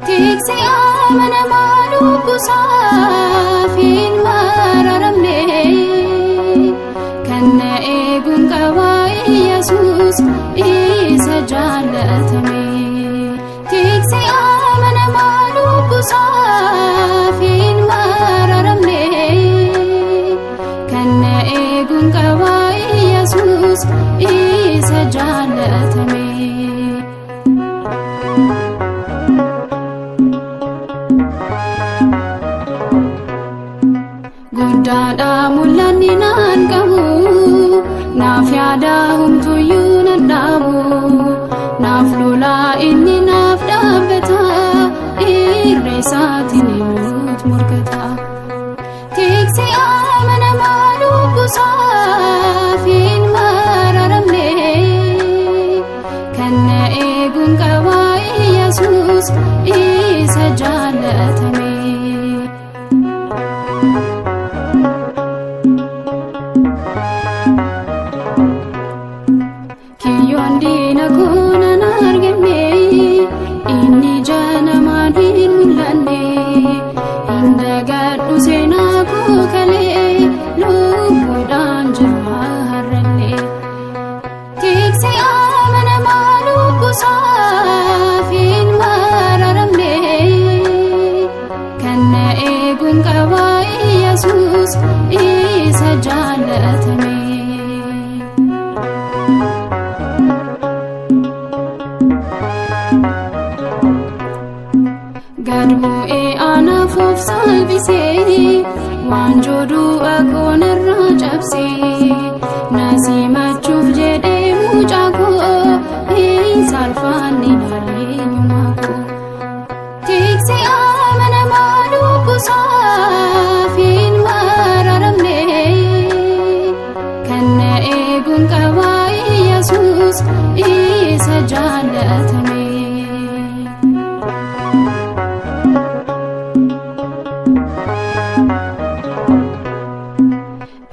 Tiksi amanamaa lubbusaaf hin mararamne kan na eeguun qaba Yesuus isa jaallatame. Tiksi amanamaa lubbusaaf hin mararamne kan na eeguun qaba Yesuus isa jaallatame. Guddaadha mul'anni naan qabu naaf yaada humtuyyuu nan dhaabu naaf lolaa inni naaf dhaabbata irra isaatiin eenyutu morkata. Tiksi amanamaa lubbusaaf hin mararamne kan na eeguun qaba Yesuus isa jaallatame. Kiyyoon diina koo nan arganne inni janamaan hin mul'anne hin dagadhu seenaa koo kalee lubbuudhaan jira har'allee. Tiksi amanamaa lubbusaaf hin mararamne kan na eeguun qaba Yesuus isa jaallatame. Gad bu'ee anaaf of salphisee waanjoo du'a koo narraa cabsee na simachuuf jedhee mucaa koo hin saalfanne eenyummaa koo. Tiksi amanamaa lubbusaaf hin mararamne kan na eeguun qaba Yesuus isa jaallatame.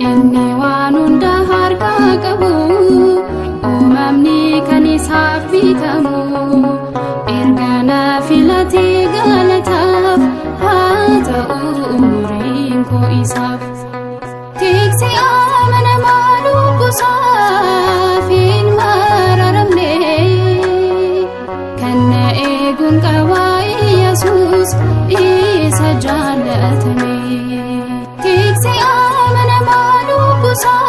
Inni waan hunda harkaa qabu uumamni kan isaaf bitamu erga na filatee galataaf haa ta'u umuriin koo isaaf. Tiksi amanamaa lubbusaaf hin mararamne kan na eeguun qaba Yesuus isa jaallatame. Tiksi amanamaa lubbusaaf